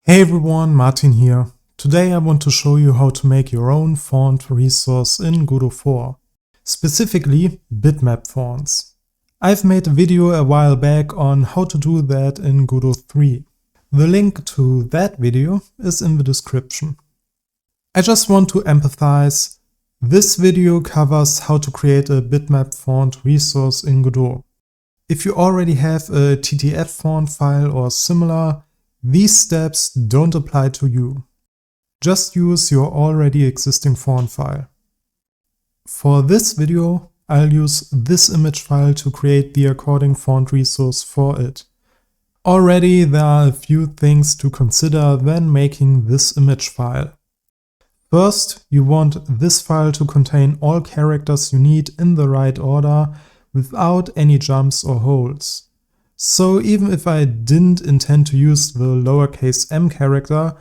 Hey everyone, Martin here. Today I want to show you how to make your own font resource in Godot 4, specifically bitmap fonts. I've made a video a while back on how to do that in Godot 3. The link to that video is in the description. I just want to emphasize, this video covers how to create a bitmap font resource in Godot. If you already have a TTF font file or similar, these steps don't apply to you. Just use your already existing font file. For this video, I'll use this image file to create the according font resource for it. Already there are a few things to consider when making this image file. First, you want this file to contain all characters you need in the right order without any jumps or holes. So even if I didn't intend to use the lowercase m character,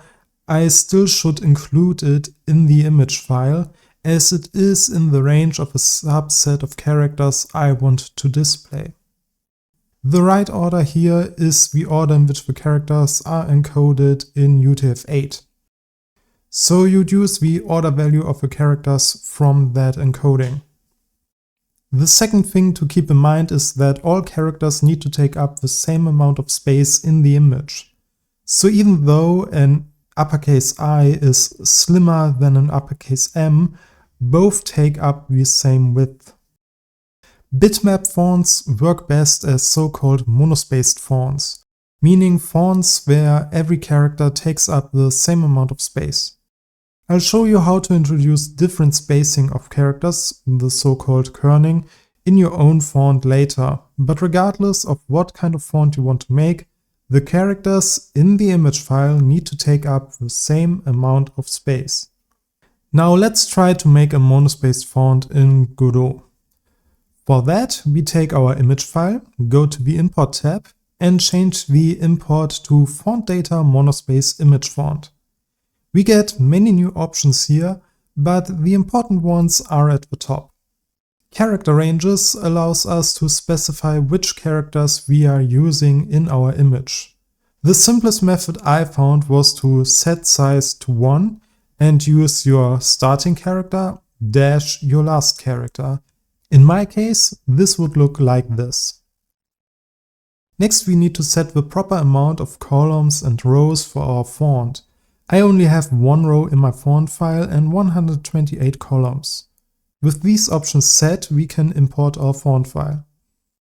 I still should include it in the image file, as it is in the range of a subset of characters I want to display. The right order here is the order in which the characters are encoded in UTF-8. So you'd use the order value of the characters from that encoding. The second thing to keep in mind is that all characters need to take up the same amount of space in the image. So even though an uppercase I is slimmer than an uppercase M, both take up the same width. Bitmap fonts work best as so-called monospaced fonts, meaning fonts where every character takes up the same amount of space. I'll show you how to introduce different spacing of characters, the so-called kerning, in your own font later, but regardless of what kind of font you want to make, the characters in the image file need to take up the same amount of space. Now let's try to make a monospaced font in Godot. For that, we take our image file, go to the Import tab, and change the import to Font Data Monospace Image Font. We get many new options here, but the important ones are at the top. Character ranges allows us to specify which characters we are using in our image. The simplest method I found was to set size to 1 and use your starting character dash your last character. In my case, this would look like this. Next, we need to set the proper amount of columns and rows for our font. I only have one row in my font file and 128 columns. With these options set, we can import our font file.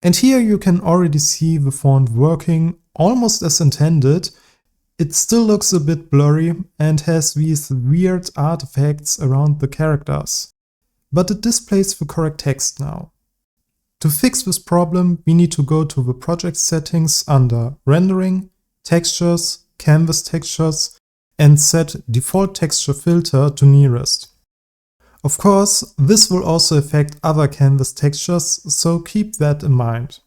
And here you can already see the font working almost as intended. It still looks a bit blurry and has these weird artifacts around the characters. But it displays the correct text now. To fix this problem, we need to go to the project settings under Rendering, Textures, Canvas Textures, and set Default Texture Filter to Nearest. Of course, this will also affect other canvas textures, so keep that in mind.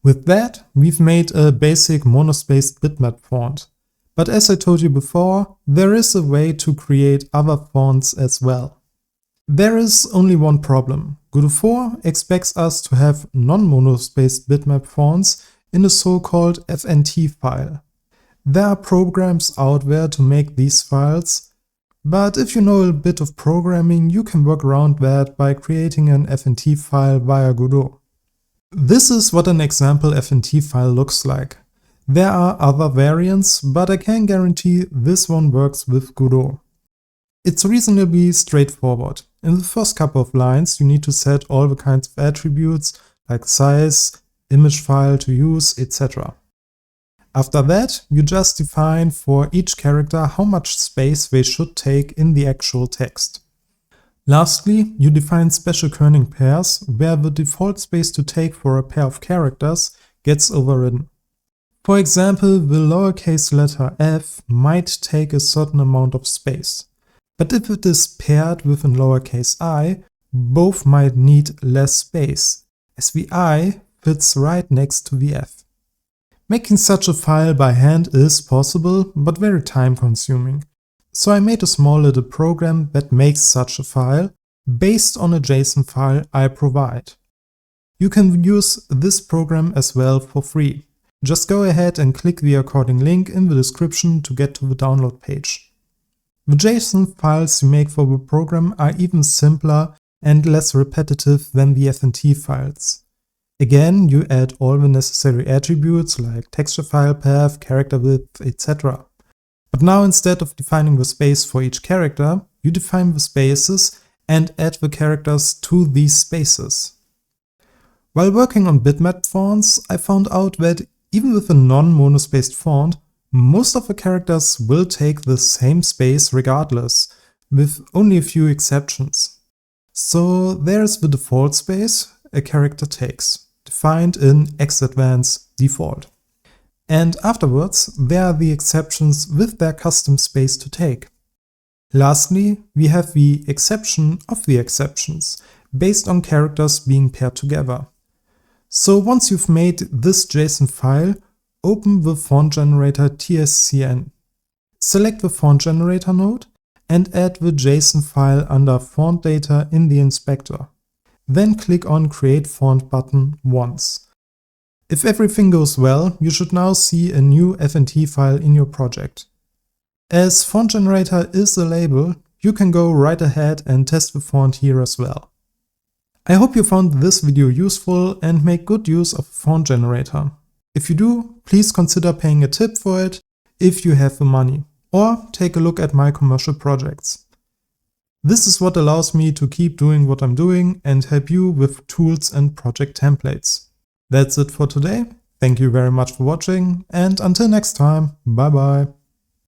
With that, we've made a basic monospaced bitmap font. But as I told you before, there is a way to create other fonts as well. There is only one problem. Godot 4 expects us to have non-monospaced bitmap fonts in a so-called FNT file. There are programs out there to make these files, but if you know a bit of programming, you can work around that by creating an FNT file via Godot. This is what an example FNT file looks like. There are other variants, but I can guarantee this one works with Godot. It's reasonably straightforward. In the first couple of lines, you need to set all the kinds of attributes like size, image file to use, etc. After that, you just define for each character how much space they should take in the actual text. Lastly, you define special kerning pairs where the default space to take for a pair of characters gets overridden. For example, the lowercase letter f might take a certain amount of space. But if it is paired with a lowercase I, both might need less space, as the I fits right next to the f. Making such a file by hand is possible, but very time-consuming. So I made a small little program that makes such a file based on a JSON file I provide. You can use this program as well for free. just go ahead and click the according link in the description to get to the download page. The JSON files you make for the program are even simpler and less repetitive than the FNT files. Again, you add all the necessary attributes like texture file path, character width, etc. But now instead of defining the space for each character, you define the spaces and add the characters to these spaces. While working on bitmap fonts, I found out that even with a non-monospaced font, most of the characters will take the same space regardless, with only a few exceptions. So there's the default space a character takes, defined in Xadvance default. And afterwards, there are the exceptions with their custom space to take. Lastly, we have the exception of the exceptions, based on characters being paired together. So once you've made this JSON file, open the font generator tscn. Select the font generator node and add the JSON file under font data in the inspector. Then click on Create Font button once. If everything goes well, you should now see a new FNT file in your project. As font generator is a label, you can go right ahead and test the font here as well. I hope you found this video useful and make good use of a font generator. If you do, please consider paying a tip for it if you have the money, or take a look at my commercial projects. This is what allows me to keep doing what I'm doing and help you with tools and project templates. That's it for today. Thank you very much for watching, and until next time, bye bye.